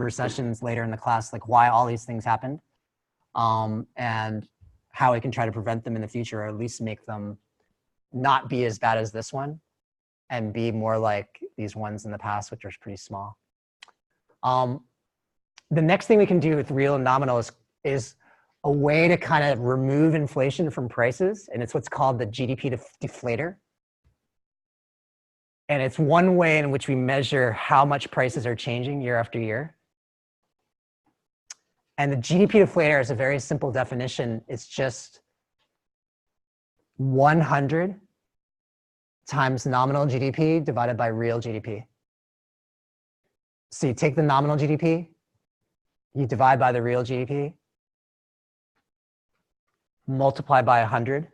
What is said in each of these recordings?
recessions later in the class, like why all these things happened, and how we can try to prevent them in the future, or at least make them not be as bad as this one and be more like these ones in the past, which are pretty small. The next thing we can do with real and nominal is a way to kind of remove inflation from prices, and it's what's called the GDP deflator. And it's one way in which we measure how much prices are changing year after year. And the GDP deflator is a very simple definition. It's just 100 times nominal GDP divided by real GDP. So you take the nominal GDP, you divide by the real GDP, multiply by 100.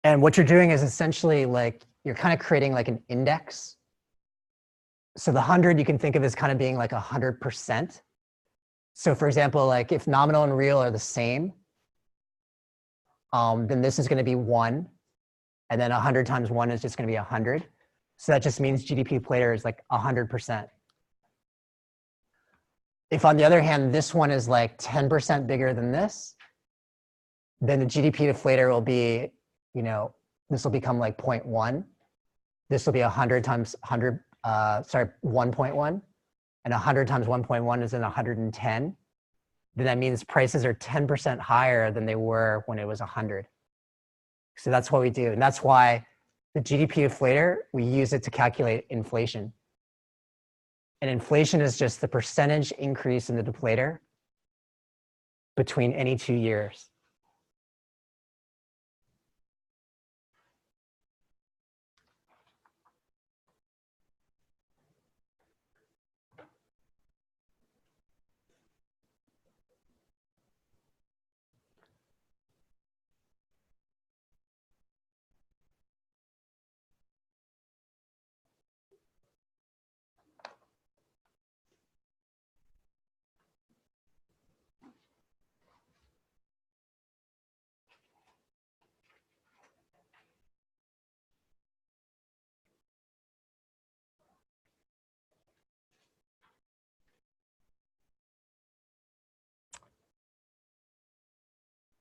And what you're doing is essentially like, you're kind of creating like an index. So the 100 you can think of as kind of being like 100%. So for example, like if nominal and real are the same, then this is going to be 1. And then 100 times 1 is just going to be 100. So that just means GDP deflator is like 100%. If on the other hand, this one is like 10% bigger than this, then the GDP deflator will be, you know, this will become like 0.1. This will be 100 times 100, 1.1. And 100 times 1.1 is in 110. Then that means prices are 10% higher than they were when it was 100. So that's what we do. And that's why the GDP deflator, we use it to calculate inflation. And inflation is just the percentage increase in the deflator between any 2 years.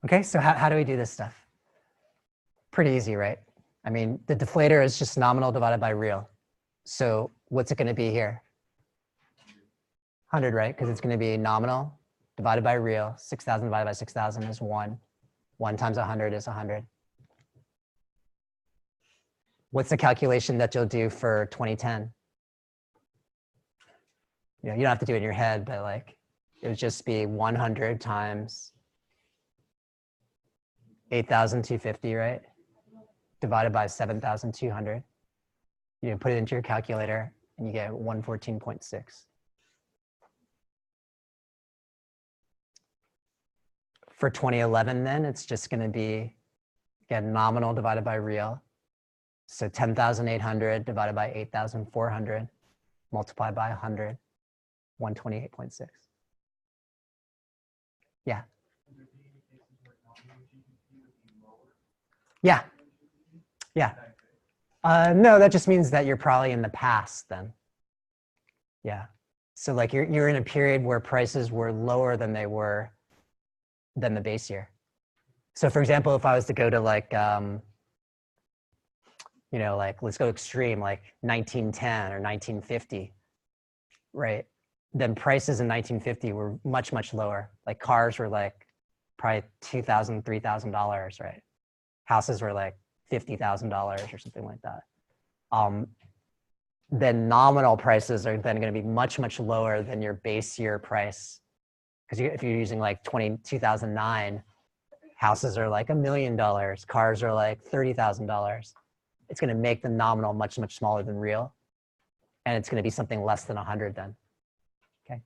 Okay, so how do we do this stuff? Pretty easy, right? I mean, the deflator is just nominal divided by real. So what's it going to be here? 100, right? Because it's going to be nominal divided by real. 6,000 divided by 6,000 is 1. 1 times 100 is 100. What's the calculation that you'll do for 2010? You know, you don't have to do it in your head, but like, it would just be 100 times 8,250, right? Divided by 7,200. You put it into your calculator and you get 114.6. For 2011 then, it's just going to be, again, nominal divided by real. So 10,800 divided by 8,400 multiplied by 100, 128.6. Yeah. Yeah. Yeah. No, that just means that you're probably in the past then. Yeah. So like you're in a period where prices were lower than they were than the base year. So for example, if I was to go to like, you know, like let's go extreme, like 1910 or 1950, right? Then prices in 1950 were much, much lower. Like cars were like probably $2,000, $3,000, right? Houses were like $50,000 or something like that. Then nominal prices are then going to be much, much lower than your base year price. Because if you're using like 2009, houses are like $1 million, cars are like $30,000. It's going to make the nominal much, much smaller than real. And it's going to be something less than 100 then. Okay.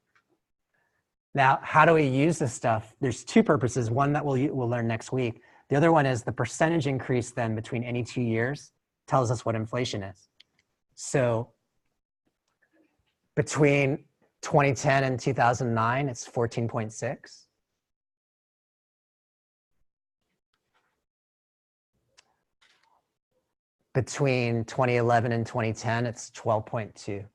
Now, how do we use this stuff? There's two purposes. One that we'll learn next week. The other one is the percentage increase then between any 2 years tells us what inflation is. So between 2010 and 2009, it's 14.6. Between 2011 and 2010, it's 12.2.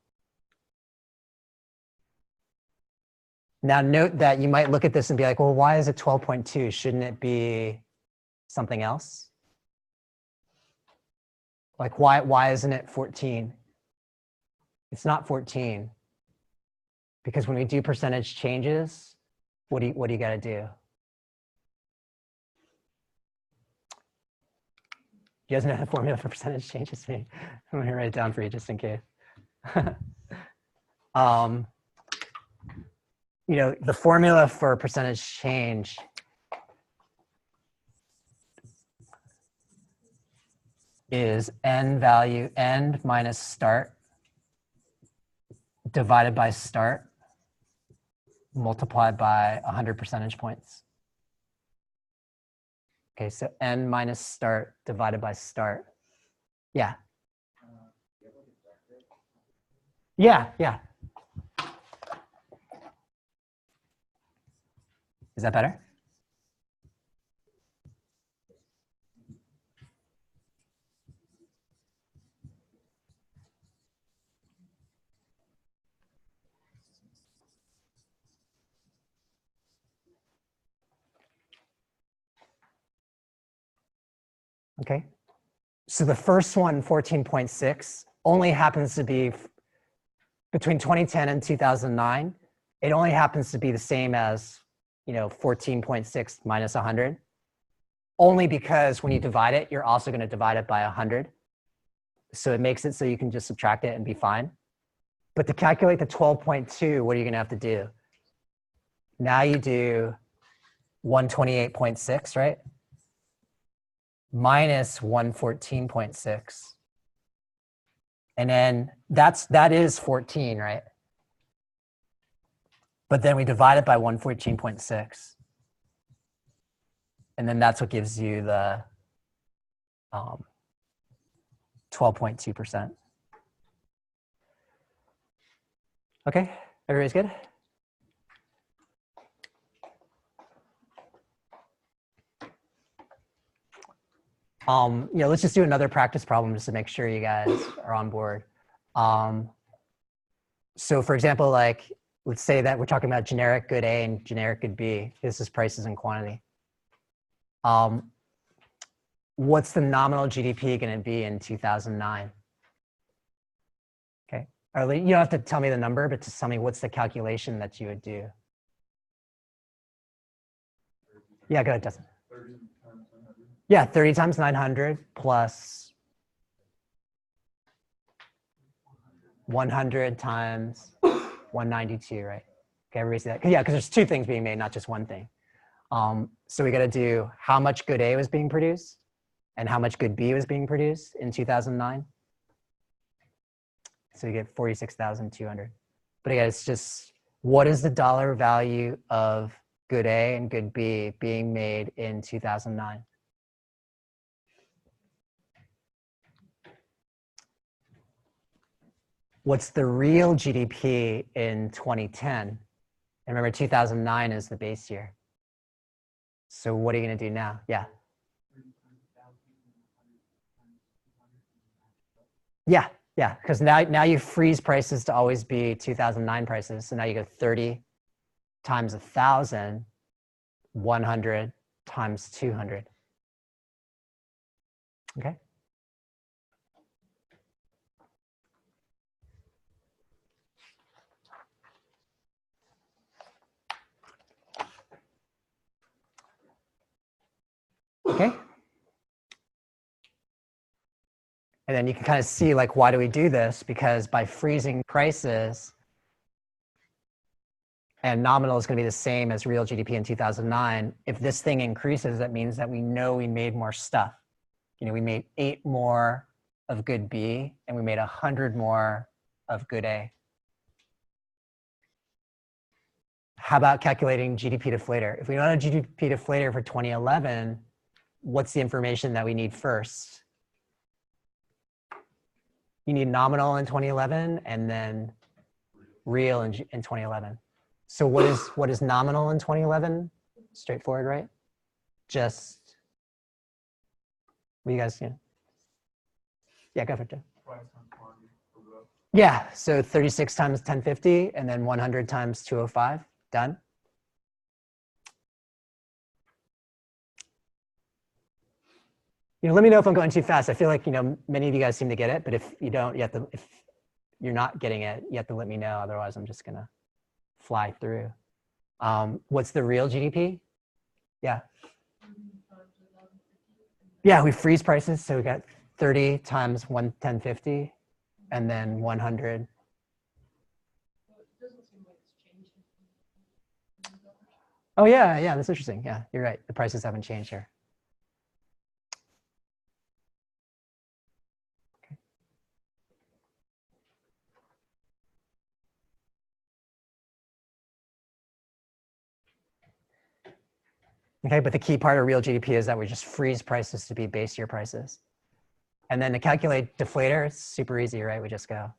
Now note that you might look at this and be like, well, why is it 12.2? Shouldn't it be something else? Like why isn't it 14? It's not 14. Because when we do percentage changes, what do you got to do? You guys know the formula for percentage changes? I'm going to write it down for you just in case. You know, the formula for percentage change is end minus start divided by start multiplied by 100 percentage points. Okay, so n minus start divided by start. Yeah. Yeah. Is that better? Okay. So the first one, 14.6, only happens to be between 2010 and 2009. It only happens to be the same as, 14.6 minus 100. Only because when you divide it, you're also going to divide it by 100. So it makes it so you can just subtract it and be fine. But to calculate the 12.2, what are you going to have to do? Now you do 128.6, right? Minus 114.6. And then that is 14, right? But then we divide it by 114.6. And then that's what gives you the 12.2%. Okay, everybody's good? Let's just do another practice problem just to make sure you guys are on board. So for example, let's say that we're talking about generic good A and generic good B. This is prices and quantity. What's the nominal GDP going to be in 2009? Okay, or you don't have to tell me the number, but just tell me what's the calculation that you would do. Yeah, go ahead, Dustin. 30 times 900 plus 100 times 192, right? Okay, everybody see that? Yeah, because there's two things being made, not just one thing. So we got to do how much good A was being produced and how much good B was being produced in 2009. So you get 46,200. But again, it's just what is the dollar value of good A and good B being made in 2009? What's the real GDP in 2010? And remember, 2009 is the base year. So what are you going to do now? Yeah. Yeah, because now you freeze prices to always be 2009 prices. So now you go 30 times 1,000, 100 times 200. Okay. Okay. And then you can kind of see why do we do this? Because by freezing prices and nominal is going to be the same as real GDP in 2009, if this thing increases, that means that we know we made more stuff. We made 8 more of good B and we made 100 more of good A. How about calculating GDP deflator? If we want a GDP deflator for 2011, what's the information that we need first? You need nominal in 2011 and then real in 2011. So what is nominal in 2011? Straightforward, right? Just, what do you guys, yeah, go for it, Joe. Yeah, so 36 times 1050 and then 100 times 205, done. Let me know if I'm going too fast. I feel like, many of you guys seem to get it, but if you don't, if you're not getting it, you have to let me know. Otherwise, I'm just gonna fly through. What's the real GDP? Yeah. Yeah, we freeze prices. So we got 30 times 1050 and then 100. Oh, yeah, that's interesting. Yeah, you're right. The prices haven't changed here. Okay, but the key part of real GDP is that we just freeze prices to be base year prices. And then to calculate deflator, it's super easy, right? We just go.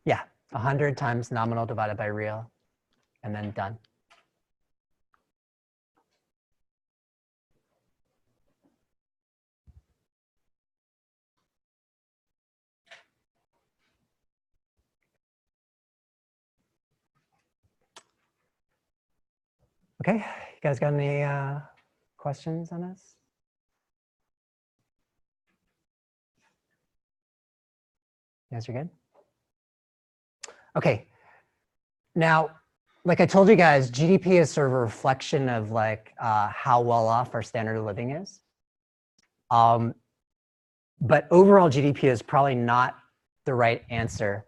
Yeah, 100 times nominal divided by real, and then done. Okay, you guys got any questions on this? You guys are good? Okay, now, like I told you guys, GDP is sort of a reflection of like how well off our standard of living is. But overall GDP is probably not the right answer